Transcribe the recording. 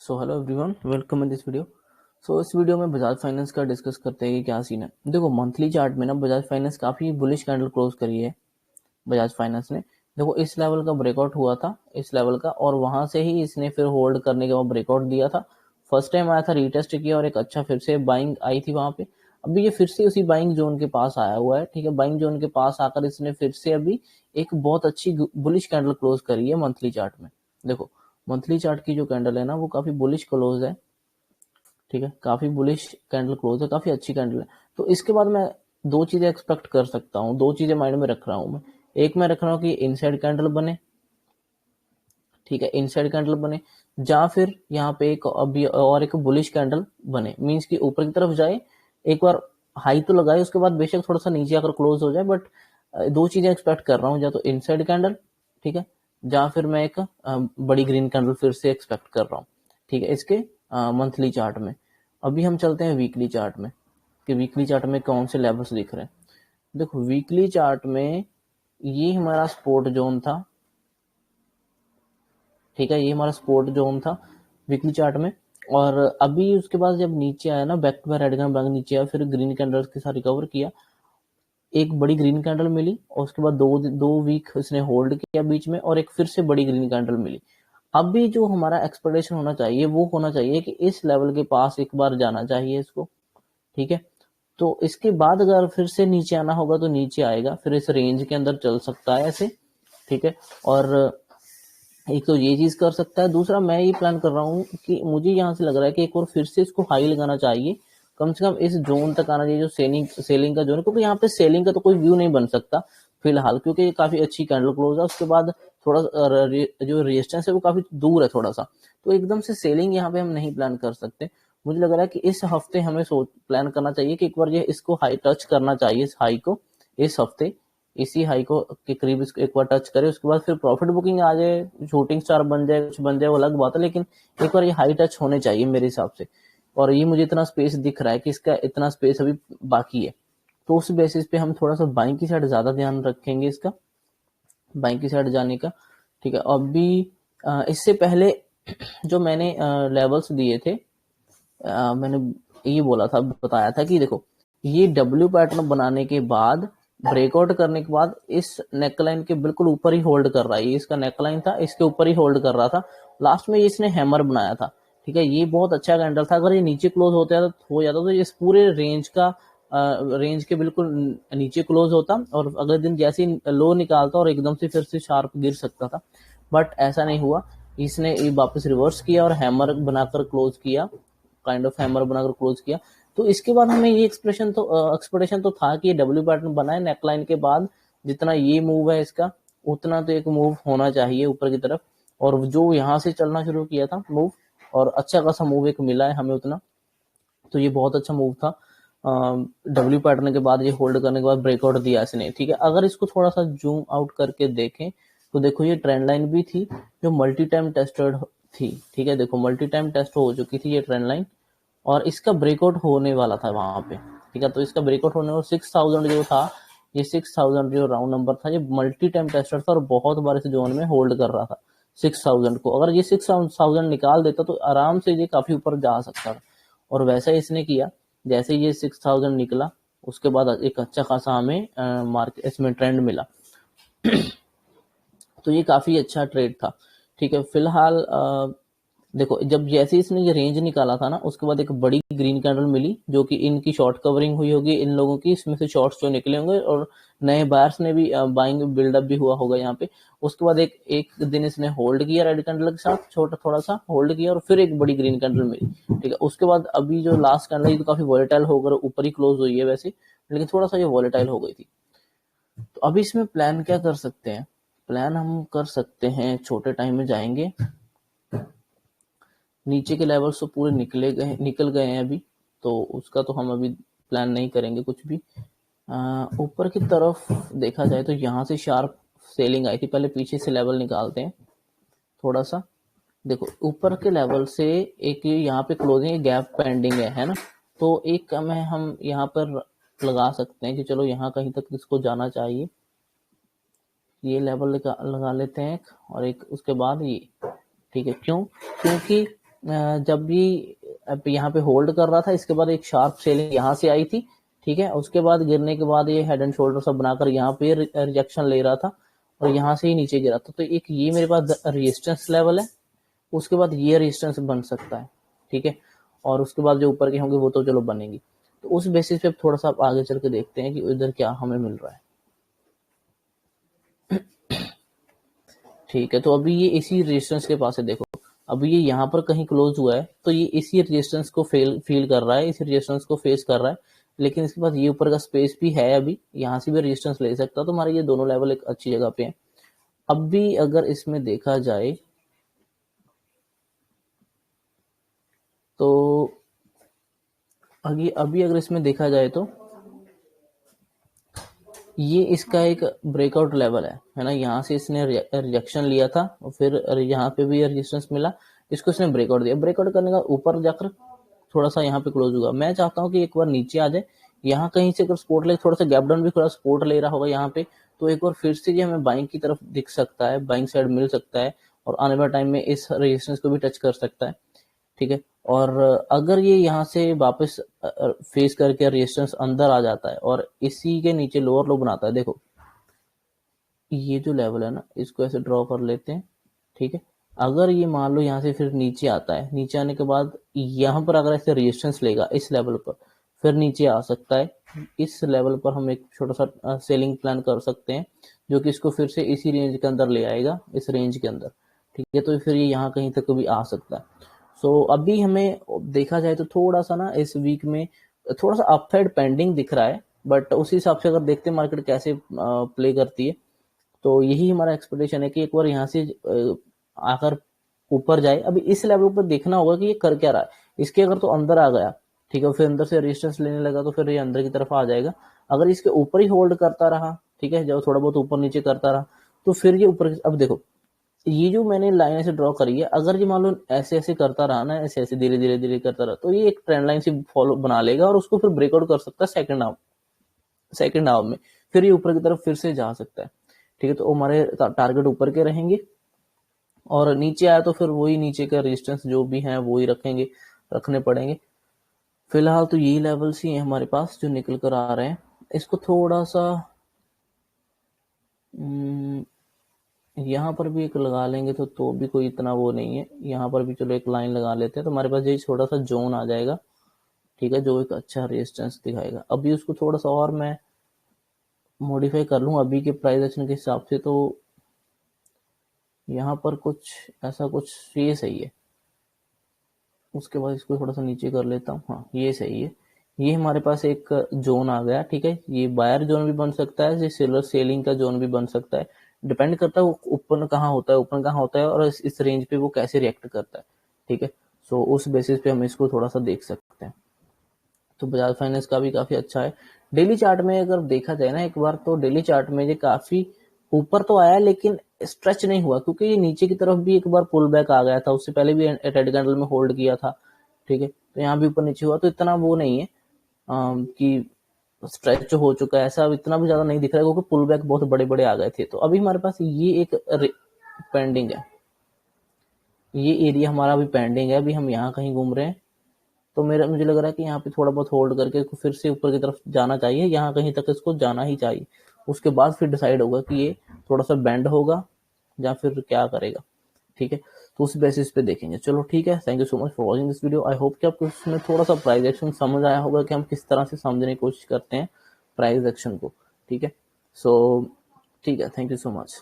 So hello everyone, welcome in this video. इस video में Bajaj finance का डिस्कस करते हैं कि क्या सीन है। देखो मंथली चार्ट में ना बजाज फाइनेंस काफ़ी बुलिश कैंडल क्लोज करी है। बजाज फाइनेंस ने देखो इस लेवल का ब्रेकआउट हुआ था, इस लेवल का, और वहां से ही इसने फिर होल्ड करने के बाद ब्रेकआउट दिया था। फर्स्ट टाइम आया था, रीटेस्ट किया और एक अच्छा फिर से बाइंग आई थी वहां पे। अभी ये फिर से उसी बाइंग जोन के पास आया हुआ है। ठीक है, बाइंग जोन के पास आकर इसने फिर से अभी एक बहुत अच्छी बुलिश कैंडल क्लोज करी है मंथली चार्ट में। देखो मंथली चार्ट की जो कैंडल है ना वो काफी बुलिश क्लोज है। ठीक है, काफी बुलिश कैंडल क्लोज है, काफी अच्छी कैंडल है। तो इसके बाद मैं दो चीजें एक्सपेक्ट कर सकता हूँ, दो चीजें माइंड में रख रहा हूँ मैं। एक मैं रख रहा हूँ कि इनसाइड कैंडल बने, ठीक है, इनसाइड कैंडल बने, या फिर यहाँ पे एक अभी और एक बुलिश कैंडल बने, मींस कि ऊपर की तरफ जाए, एक बार हाई तो लगाए, उसके बाद बेशक थोड़ा सा नीचे आकर क्लोज हो जाए। बट दो चीजें एक्सपेक्ट कर रहा हूँ, या तो इनसाइड कैंडल, ठीक है, या फिर मैं एक बड़ी ग्रीन कैंडल फिर से एक्सपेक्ट कर रहा हूँ। ठीक है, इसके मंथली चार्ट में। अभी हम चलते हैं वीकली चार्ट में कि वीकली चार्ट में कौन से लेवल्स दिख रहे हैं। देखो वीकली चार्ट में ये हमारा सपोर्ट जोन था। ठीक है, ये हमारा सपोर्ट जोन था वीकली चार्ट में। और अभी उसके बाद जब नीचे आया ना, back to red candle bank नीचे आया, फिर ग्रीन कैंडल्स के साथ रिकवर किया, एक बड़ी ग्रीन कैंडल मिली, और उसके बाद दो दो वीक इसने होल्ड किया बीच में, और एक फिर से बड़ी ग्रीन कैंडल मिली। अभी जो हमारा एक्सपेक्टेशन होना चाहिए वो होना चाहिए कि इस लेवल के पास एक बार जाना चाहिए इसको। ठीक है, तो इसके बाद अगर फिर से नीचे आना होगा तो नीचे आएगा, फिर इस रेंज के अंदर चल सकता है ऐसे। ठीक है, और एक तो ये चीज कर सकता है। दूसरा मैं ये प्लान कर रहा हूँ कि मुझे यहाँ से लग रहा है कि एक और फिर से इसको हाई लगाना चाहिए, कम से कम इस जोन तक आना चाहिए जो सेलिंग का जोन है, क्योंकि यहाँ पे सेलिंग का तो कोई व्यू नहीं बन सकता फिलहाल, क्योंकि ये काफी अच्छी कैंडल क्लोज है। उसके बाद थोड़ा जो रेजिस्टेंस है वो काफी दूर है थोड़ा सा, तो एकदम से सेलिंग यहाँ पे हम नहीं प्लान कर सकते। मुझे लग रहा है कि इस हफ्ते हमें सोच प्लान करना चाहिए कि एक बार ये इसको हाई टच करना चाहिए, इस हाई को इस हफ्ते, इसी हाई को के करीब इसको एक बार टच करे, उसके बाद फिर प्रॉफिट बुकिंग आ जाए, शूटिंग स्टार बन जाए, कुछ बन जाए, वो अलग बात है, लेकिन एक बार ये हाई टच होने चाहिए मेरे हिसाब से। और ये मुझे इतना स्पेस दिख रहा है कि इसका इतना स्पेस अभी बाकी है, तो उस बेसिस पे हम थोड़ा सा बाइंग की साइड ज्यादा ध्यान रखेंगे इसका, बाइंग की साइड जाने का। ठीक है, अभी इससे पहले जो मैंने लेवल्स दिए थे, मैंने ये बोला था, बताया था कि देखो ये डब्ल्यू पैटर्न बनाने के बाद, ब्रेकआउट करने के बाद, इस नेकलाइन के बिल्कुल ऊपर ही होल्ड कर रहा है। ये इसका नेकलाइन था, इसके ऊपर ही होल्ड कर रहा था। लास्ट में इसने हैमर बनाया था। ठीक है, ये बहुत अच्छा कैंडल था। अगर ये नीचे क्लोज हो जाता तो इस पूरे रेंज के बिल्कुल नीचे क्लोज होता, और अगले दिन जैसे लो निकालता और एकदम से फिर से शार्प गिर सकता था। बट ऐसा नहीं हुआ, इसने ये वापस रिवर्स किया और हैमर बनाकर क्लोज किया, काइंड ऑफ हैमर बनाकर क्लोज किया। तो इसके बाद हमें ये एक्सपेक्टेशन तो था कि ये डब्ल्यू पैटर्न बनाए नेकलाइन के बाद, जितना ये मूव है इसका उतना तो एक मूव होना चाहिए ऊपर की तरफ। और जो यहाँ से चलना शुरू किया था मूव, और अच्छा खासा मूव एक मिला है हमें उतना, तो ये बहुत अच्छा मूव था। डब्ल्यू पैटर्न के बाद ये होल्ड करने के बाद ब्रेकआउट दिया इसने। ठीक है, अगर इसको थोड़ा सा जूम आउट करके देखें तो देखो ये ट्रेंड लाइन भी थी जो मल्टी टाइम टेस्टेड थी। ठीक है, देखो मल्टी टाइम टेस्ट हो चुकी थी ये ट्रेंड लाइन, और इसका ब्रेकआउट होने वाला था वहां पे। ठीक है, तो इसका ब्रेकआउट होने और 6000 जो था, ये 6000 जो राउंड नंबर था, ये मल्टी टाइम टेस्टर था और बहुत बार इस जोन में होल्ड कर रहा था 6000 को। अगर ये 6000 निकाल देता तो आराम से ये काफी ऊपर जा सकता था, और वैसा इसने किया। जैसे ये 6000 निकला, उसके बाद एक अच्छा खासा हमें मार्केट इसमें ट्रेंड मिला। तो ये काफी अच्छा ट्रेड था। ठीक है, फिलहाल देखो जब जैसे इसने ये रेंज निकाला था ना, उसके बाद एक बड़ी ग्रीन कैंडल मिली जो कि इनकी शॉर्ट कवरिंग हुई होगी इन लोगों की, इसमें से शॉर्ट्स जो निकले होंगे, और नए बायर्स ने भी बाइंग बिल्डअप भी हुआ होगा यहाँ पे। उसके बाद एक एक दिन इसने होल्ड किया रेड कैंडल के साथ, छोटा थोड़ा सा होल्ड किया, और फिर एक बड़ी ग्रीन कैंडल मिली। ठीक है, उसके बाद अभी जो लास्ट कैंडल तो काफी वॉलेटाइल होकर ऊपर ही क्लोज हुई है वैसे, लेकिन थोड़ा सा ये वॉलेटाइल हो गई थी। तो अभी इसमें प्लान क्या कर सकते हैं? प्लान हम कर सकते हैं, छोटे टाइम में जाएंगे, नीचे के लेवल्स तो पूरे निकल गए हैं अभी, तो उसका तो हम अभी प्लान नहीं करेंगे कुछ भी। ऊपर की तरफ देखा जाए तो यहाँ से शार्प सेलिंग आई थी, पहले पीछे से लेवल निकालते हैं थोड़ा सा। देखो ऊपर के लेवल से एक यहाँ पे क्लोजिंग गैप पेंडिंग है ना, तो एक हमें हम यहाँ पर लगा सकते हैं कि चलो यहाँ कहीं तक इसको जाना चाहिए। ये लेवल लगा लेते हैं एक, और एक उसके बाद ये। ठीक है, क्योंकि जब भी यहाँ पे होल्ड कर रहा था, इसके बाद एक शार्प सेलिंग यहाँ से आई थी, ठीक है। उसके बाद गिरने के बाद ये हेड एंड शोल्डर सब बनाकर यहाँ पे रिजेक्शन ले रहा था और यहाँ से ही नीचे गिरा था। तो एक ये मेरे पास रेजिस्टेंस लेवल है, उसके बाद ये रेजिस्टेंस बन सकता है, ठीक है। और उसके बाद जो ऊपर के होंगे वो तो चलो बनेंगी। तो उस बेसिस पे थोड़ा सा आप आगे चल के देखते हैं कि उधर क्या हमें मिल रहा है, ठीक है। तो अभी ये इसी रेजिस्टेंस के पास है, देखो अभी ये यहाँ पर कहीं क्लोज हुआ है, तो ये इसी रेजिस्टेंस को फील कर रहा है, इसी रेजिस्टेंस को फेस कर रहा है। लेकिन इसके पास ये ऊपर का स्पेस भी है, अभी यहाँ से भी रेजिस्टेंस ले सकता है। तो हमारे ये दोनों लेवल एक अच्छी जगह पे है। अब भी अगर इसमें देखा जाए तो अभी अगर इसमें देखा जाए तो ये इसका एक ब्रेकआउट लेवल है ना। यहाँ से इसने रिजेक्शन लिया था और फिर यहाँ पे भी रेजिस्टेंस मिला, इसको इसने ब्रेकआउट दिया। ब्रेकआउट करने का ऊपर जाकर थोड़ा सा यहाँ पे क्लोज होगा। मैं चाहता हूँ कि एक बार नीचे आ जाए, यहाँ कहीं से अगर सपोर्ट ले, थोड़ा सा गैप डाउन भी थोड़ा सपोर्ट ले रहा होगा यहाँ पे, तो एक बार फिर से ये हमें बाइंग की तरफ दिख सकता है, बाइंग साइड मिल सकता है और आने वाले टाइम में इस रेजिस्टेंस को भी टच कर सकता है, ठीक है। और अगर ये यहाँ से वापस फेस करके रेजिस्टेंस अंदर आ जाता है और इसी के नीचे लोअर लो बनाता है, देखो ये जो लेवल है ना, इसको ऐसे ड्रॉ कर लेते हैं, ठीक है। अगर ये मान लो यहाँ से फिर नीचे आता है, नीचे आने के बाद यहाँ पर अगर ऐसे रेजिस्टेंस लेगा इस लेवल पर, फिर नीचे आ सकता है। इस लेवल पर हम एक छोटा सा सेलिंग प्लान कर सकते हैं, जो कि इसको फिर से इसी रेंज के अंदर ले आएगा, इस रेंज के अंदर, ठीक है। तो फिर ये यहाँ कहीं तक भी आ सकता है। सो अभी हमें देखा जाए तो थोड़ा सा ना इस वीक में थोड़ा सा अपसाइड पेंडिंग दिख रहा है, बट उसी हिसाब से अगर देखते हैं मार्केट कैसे प्ले करती है, तो यही हमारा एक्सपेक्टेशन है कि एक बार यहाँ से आकर ऊपर जाए। अभी इस लेवल पर देखना होगा कि ये कर क्या रहा है। इसके अगर तो अंदर आ गया, ठीक है, फिर अंदर से रेजिस्टेंस लेने लगा तो फिर ये अंदर की तरफ आ जाएगा। अगर इसके ऊपर ही होल्ड करता रहा, ठीक है, जब थोड़ा बहुत ऊपर नीचे करता रहा, तो फिर ये ऊपर। अब देखो ये जो मैंने लाइन ऐसे ड्रॉ करी है, अगर ये मान लो ऐसे ऐसे करता रहा ना, ऐसे ऐसे धीरे धीरे धीरे करता रहा, तो ये एक ट्रेंड लाइन से फॉलो बना लेगा और उसको फिर ब्रेकआउट कर सकता है सेकंड हाफ में, फिर ये ऊपर की तरफ फिर से जा सकता है, ठीक है। तो हमारे टारगेट ऊपर के रहेंगे और नीचे आया तो फिर वही नीचे का रेजिस्टेंस जो भी है वही रखने पड़ेंगे। फिलहाल तो यही लेवल्स ही हैं हमारे पास जो निकल कर आ रहे हैं। इसको थोड़ा सा यहाँ पर भी एक लगा लेंगे तो भी कोई इतना वो नहीं है। यहाँ पर भी चलो एक लाइन लगा लेते हैं, तो हमारे पास यही छोटा सा जोन आ जाएगा, ठीक है, जो एक अच्छा रेजिस्टेंस दिखाएगा। अभी उसको थोड़ा सा और मैं मॉडिफाई कर लूँ अभी के प्राइस एक्शन के हिसाब से, तो यहाँ पर कुछ ऐसा कुछ ये सही है। उसके बाद इसको थोड़ा सा नीचे कर लेता हूँ, हाँ ये सही है। ये हमारे पास एक जोन आ गया, ठीक है। ये बायर जोन भी बन सकता है, ये सेलर सेलिंग का जोन भी बन सकता है, डिपेंड करता है वो ओपन कहाँ होता है और इस रेंज पे वो कैसे रिएक्ट करता है, ठीक है। सो उस बेसिस पे हम इसको थोड़ा सा देख सकते हैं। तो बजाज फाइनेंस का भी काफी अच्छा है। डेली चार्ट में अगर देखा जाए ना एक बार, तो डेली चार्ट में ये काफी ऊपर तो आया लेकिन स्ट्रेच नहीं हुआ, क्योंकि ये नीचे की तरफ भी एक बार पुल बैक आ गया था, उससे पहले भी रेड कैंडल में होल्ड किया था, ठीक है। तो यहाँ भी ऊपर नीचे हुआ, तो इतना वो नहीं है कि स्ट्रेच हो चुका है, ऐसा इतना भी ज्यादा नहीं दिख रहा है, क्योंकि पुल बैक बहुत बड़े बड़े आ गए थे। तो अभी हमारे पास ये एक पेंडिंग है, ये एरिया हमारा अभी पेंडिंग है, अभी हम यहाँ कहीं घूम रहे हैं। तो मुझे लग रहा है कि यहाँ पे थोड़ा बहुत होल्ड करके इसको फिर से ऊपर की तरफ जाना चाहिए, यहाँ कहीं तक इसको जाना ही चाहिए। उसके बाद फिर डिसाइड होगा कि ये थोड़ा सा बेंड होगा या फिर क्या करेगा, ठीक है। तो उस बेसिस पे देखेंगे। चलो ठीक है, thank you so much for watching this video. I hope कि आपको इसमें थोड़ा सा प्राइस एक्शन समझ आया होगा कि हम किस तरह से समझने की कोशिश करते हैं प्राइस एक्शन को, ठीक है। सो ठीक है, थैंक यू सो मच।